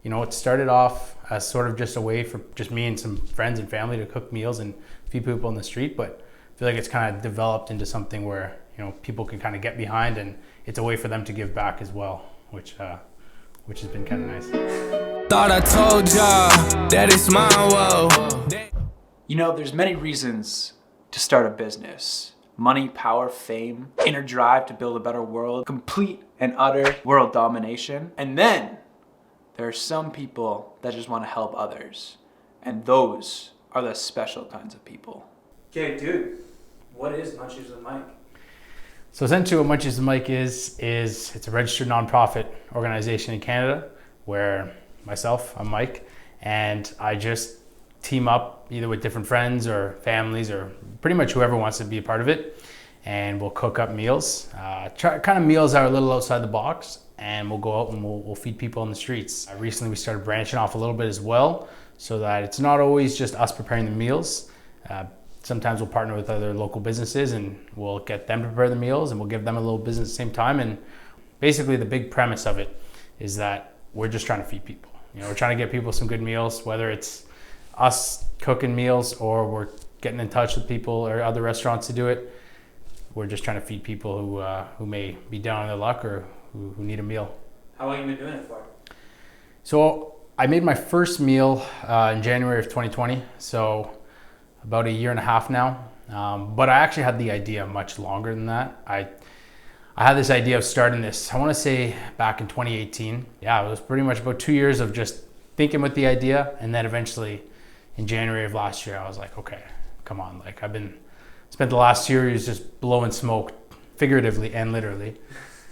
You know, it started off as sort of just a way for just me and some friends and family to cook meals and feed people on the street, but I feel like it's kind of developed into something where, you know, people can kind of get behind, and it's a way for them to give back as well, which has been kind of nice. Thought I told y'all that it's my world. You know, there's many reasons to start a business. Money, power, fame, inner drive to build a better world, complete and utter world domination. And then there are some people that just want to help others. And those are the special kinds of people. Okay, dude, what is Munchies with Mike? So essentially what Munchies with Mike is it's a registered nonprofit organization in Canada where I'm Mike, and I just team up either with different friends or families or pretty much whoever wants to be a part of it, and we'll cook up meals, kind of meals that are a little outside the box, and we'll go out and we'll feed people on the streets. Recently we started branching off a little bit as well, so that it's not always just us preparing the meals. Sometimes we'll partner with other local businesses and we'll get them to prepare the meals, and we'll give them a little business at the same time. And basically the big premise of it is that we're just trying to feed people. You know, we're trying to get people some good meals, whether it's us cooking meals or we're getting in touch with people or other restaurants to do it. We're just trying to feed people who may be down on their luck or who need a meal. How long have you been doing it for? So I made my first meal in January of 2020. So about a year and a half now. But I actually had the idea much longer than that. I had this idea of starting this, I want to say back in 2018. Yeah, it was pretty much about 2 years of just thinking with the idea. And then eventually in January of last year, I was like, okay, come on. Like spent the last 2 years just blowing smoke, figuratively and literally.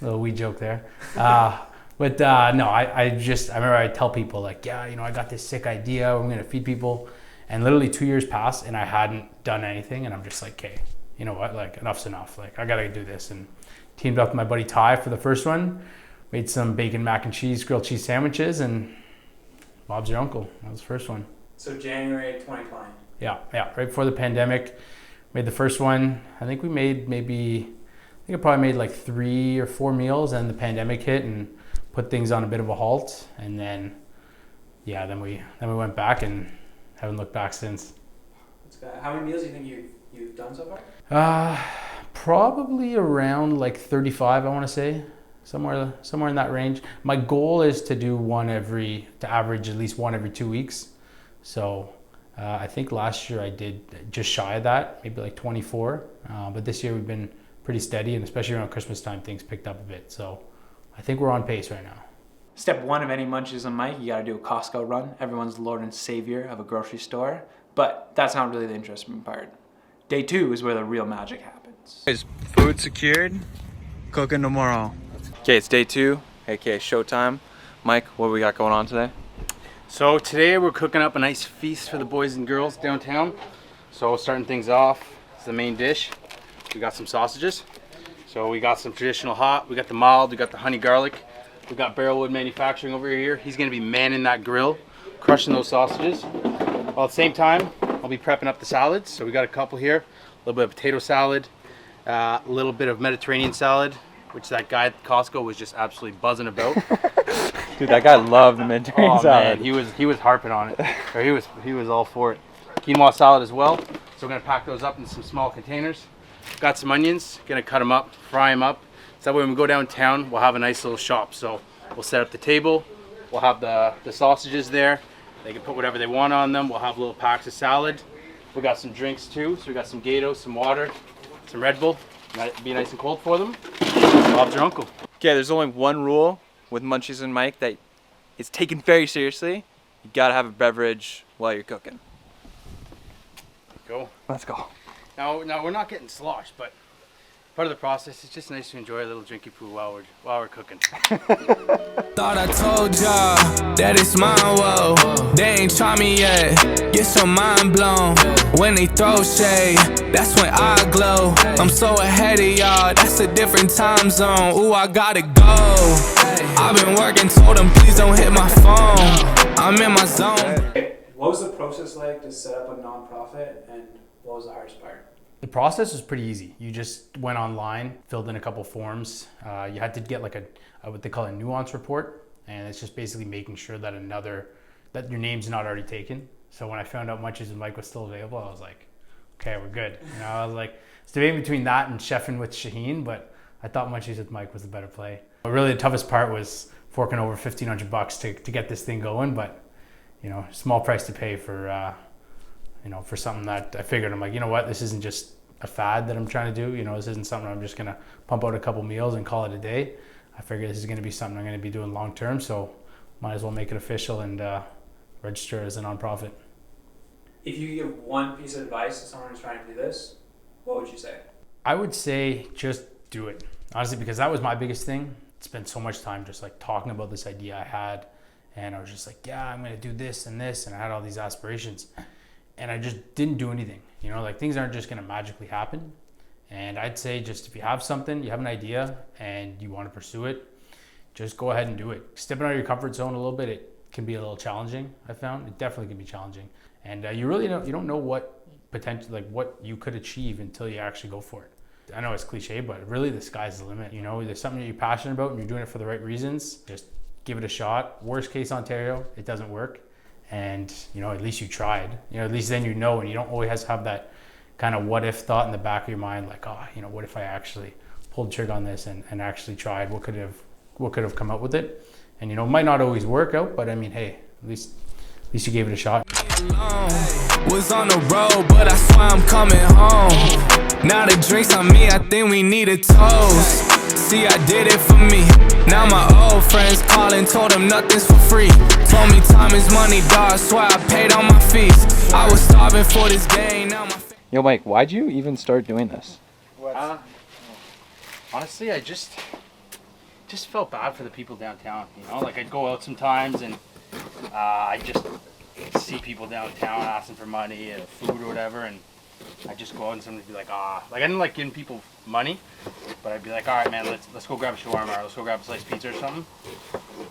A little wee joke there. But no, I remember I tell people like, yeah, you know, I got this sick idea. I'm going to feed people. And literally 2 years passed and I hadn't done anything. And I'm just like, okay, you know what? Like enough's enough. Like I got to do this. And teamed up with my buddy Ty for the first one. Made some bacon, mac and cheese, grilled cheese sandwiches, and Bob's your uncle. That was the first one. So January 2020. Yeah, right before the pandemic. Made the first one. I think we made I probably made like 3 or 4 meals, and the pandemic hit and put things on a bit of a halt. And then, yeah, then we went back and haven't looked back since. How many meals do you think you've done so far? Probably around like 35, I want to say, somewhere in that range. My goal is to average at least one every 2 weeks. So I think last year I did just shy of that, maybe like 24. But this year we've been pretty steady, and especially around Christmas time, things picked up a bit. So I think we're on pace right now. Step 1 of any Munchies on Mike, you gotta do a Costco run. Everyone's Lord and Savior of a grocery store. But that's not really the interesting part. Day 2 is where the real magic happens. Is food secured? Cooking tomorrow. Okay, it's day 2, aka showtime. Mike, what we got going on today? So today we're cooking up a nice feast for the boys and girls downtown. So starting things off, it's the main dish. We got some sausages. So we got some traditional hot, we got the mild, we got the honey garlic. We got Barrelwood Manufacturing over here. He's gonna be manning that grill, crushing those sausages. While at the same time, I'll be prepping up the salads. So we got a couple here, a little bit of potato salad, a little bit of Mediterranean salad, which that guy at Costco was just absolutely buzzing about. Dude, that guy loved the Mediterranean salad. Man, he was harping on it, or he was all for it. Quinoa salad as well. So we're gonna pack those up in some small containers. Got some onions, gonna cut them up, fry them up. So that way when we go downtown, we'll have a nice little shop. So we'll set up the table, we'll have the sausages there. They can put whatever they want on them. We'll have little packs of salad. We got some drinks too. So we got some Gato, some water, some Red Bull. Might be nice and cold for them. Bob's your uncle. Okay, there's only one rule with Munchies and Mike that is taken very seriously. You gotta have a beverage while you're cooking. Go. Let's go. Now we're not getting sloshed, but part of the process, it's just nice to enjoy a little drinky poo while we're cooking. Thought I told y'all that it's my world. They ain't try me yet. Get some mind blown. When they throw shade, that's when I glow. I'm so ahead of y'all, that's a different time zone. Ooh, I gotta go. I've been working, told them please don't hit my phone. I'm in my zone. What was the process like to set up a nonprofit, and what was the hardest part? The process was pretty easy. You just went online, filled in a couple forms. You had to get like what they call a nuance report. and it's just basically making sure that that your name's not already taken. So when I found out Munchies with Mike was still available, I was like, okay, we're good. I was like, it's debating between that and chefing with Shaheen, but I thought Munchies with Mike was the better play. But really the toughest part was forking over $1,500 to get this thing going, but small price to pay for for something that I figured, I'm like, you know what, this isn't just a fad that I'm trying to do. This isn't something I'm just gonna pump out a couple meals and call it a day. I figured this is gonna be something I'm gonna be doing long term, so might as well make it official and register as a nonprofit. If you could give one piece of advice to someone who's trying to do this, what would you say? I would say just do it. Honestly, because that was my biggest thing. Spent so much time just like talking about this idea I had, and I was just like, yeah, I'm gonna do this and this, and I had all these aspirations, and I just didn't do anything. Like things aren't just gonna magically happen. And I'd say just if you have something, you have an idea and you want to pursue it, just go ahead and do it. Stepping out of your comfort zone a little bit, it can be a little challenging. I found it definitely can be challenging, and you don't know what potential, like what you could achieve until you actually go for it. I know it's cliche, but really the sky's the limit. There's something that you're passionate about and you're doing it for the right reasons. Just give it a shot. Worst case Ontario, it doesn't work, and at least you tried. At least then and you don't always have that kind of what if thought in the back of your mind, like, what if I actually pulled the trigger on this and actually tried? What could have come up with it? And it might not always work out, but I mean, hey, at least you gave it a shot. Was on the road, but I swear I'm coming home. Now the drinks on me, I think we need a toast. See, I did it for me. Now my old friends calling, told them nothing's for free. Told me time is money, dog, swear I paid all my fees. I was starving for this game, now my... Yo, Mike, why'd you even start doing this? Honestly, I just felt bad for the people downtown. Like I'd go out sometimes and I just see people downtown asking for money and food or whatever, and I'd just go out and somebody would be like, like I didn't like giving people money, but I'd be like, all right, man, let's go grab a shawarma or let's go grab a sliced pizza or something.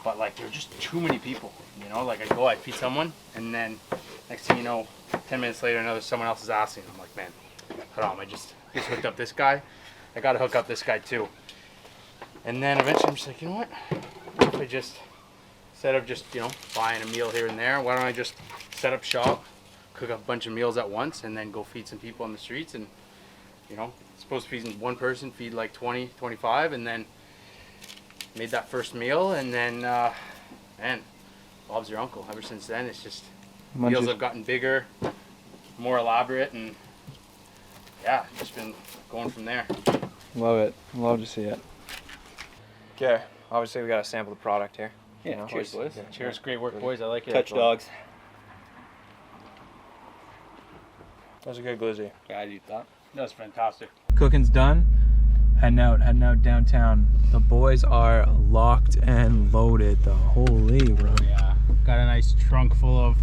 But like there were just too many people, like I'd feed someone, and then next thing you know, 10 minutes later, someone else is asking. I'm like, man, hold on, I just hooked up this guy. I gotta hook up this guy too. And then eventually I'm just like, you know what? What if I just, instead of just, buying a meal here and there, why don't I just set up shop, cook up a bunch of meals at once, and then go feed some people on the streets? And, supposed to feed one person, feed like 20, 25, and then made that first meal. And then, man, Bob's your uncle. Ever since then, it's just, meals have gotten bigger, more elaborate, and yeah, just been going from there. Love it. Love to see it. Okay, obviously we gotta sample the product here. Yeah, cheers, boys. Yeah. Cheers, great work, boys. I like it. Touch dogs. That was a good glizzy. Yeah, I'd eat that. That was fantastic. Cooking's done. Heading out downtown. The boys are locked and loaded. Holy bro. Oh, yeah. Got a nice trunk full of,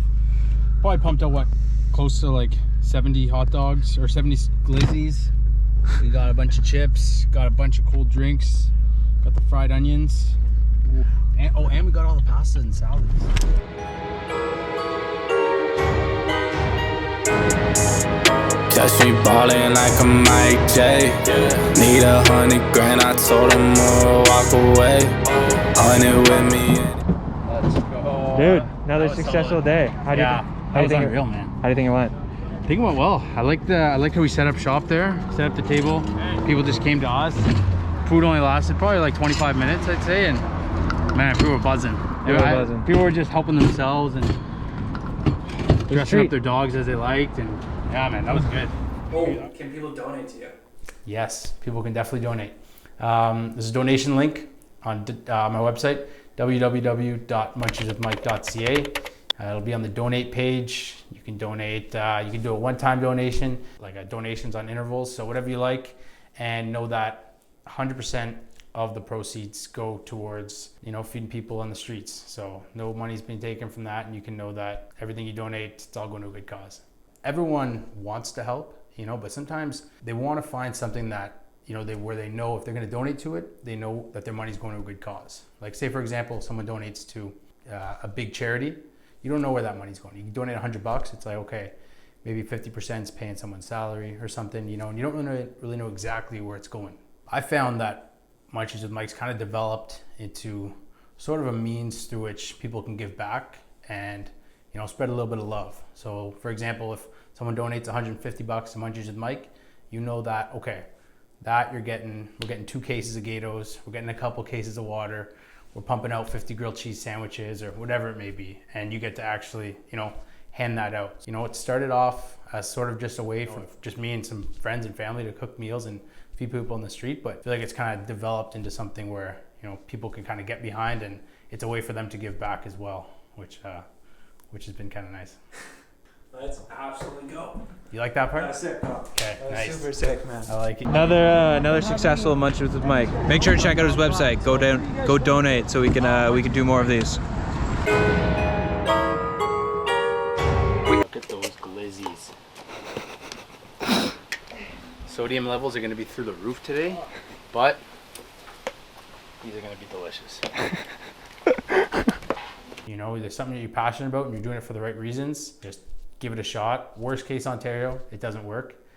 probably pumped out close to like 70 hot dogs or 70 glizzies. We got a bunch of chips, got a bunch of cold drinks, got the fried onions. And we got all the pastas and salads. Catch me ballin' like a Mike J. Need $100 grand, I told him more, walk away. 100 with me. Let's go. Dude, another successful day. How do you think unreal, man. How do you think it went? I think it went well. I liked how we set up shop there, set up the table. People just came to us. Food only lasted probably like 25 minutes, I'd say, and man, people were buzzing. People were just helping themselves and dressing up their dogs as they liked, and yeah, man, that was good. Oh, can people donate to you? Yes, people can definitely donate. There's a donation link on my website, www.munchieswithmike.ca. It'll be on the donate page. You can donate, you can do a one-time donation, like donations on intervals, so whatever you like, and know that 100% of the proceeds go towards, feeding people on the streets. So no money's being taken from that, and you can know that everything you donate, it's all going to a good cause. Everyone wants to help, but sometimes they want to find something that, where they know if they're going to donate to it, they know that their money's going to a good cause. Like say, for example, someone donates to a big charity. You don't know where that money's going. You can donate $100. It's like, okay, maybe 50% is paying someone's salary or something, and you don't really know exactly where it's going. I found that Munchies with Mike's kind of developed into sort of a means through which people can give back and, you know, spread a little bit of love. So for example, if someone donates $150 to Munchies with Mike, you know that, okay, that we're getting 2 cases of Gatos, we're getting a couple cases of water, we're pumping out 50 grilled cheese sandwiches or whatever it may be. And you get to actually, you know, hand that out. You know, it started off as sort of just a way for just me and some friends and family to cook meals and feed people on the street. But I feel like it's kind of developed into something where, you know, people can kind of get behind, and it's a way for them to give back as well, which has been kind of nice. Let's absolutely go. You like that part? That's it, bro. Okay, nice. Super sick, man. I like it. Another successful Munchies with Mike. Make sure to check out his website. Go donate so we can do more of these. Look at those glizzies. Sodium levels are going to be through the roof today, but these are going to be delicious. You know, there's something that you're passionate about and you're doing it for the right reasons, just give it a shot. Worst case Ontario, it doesn't work.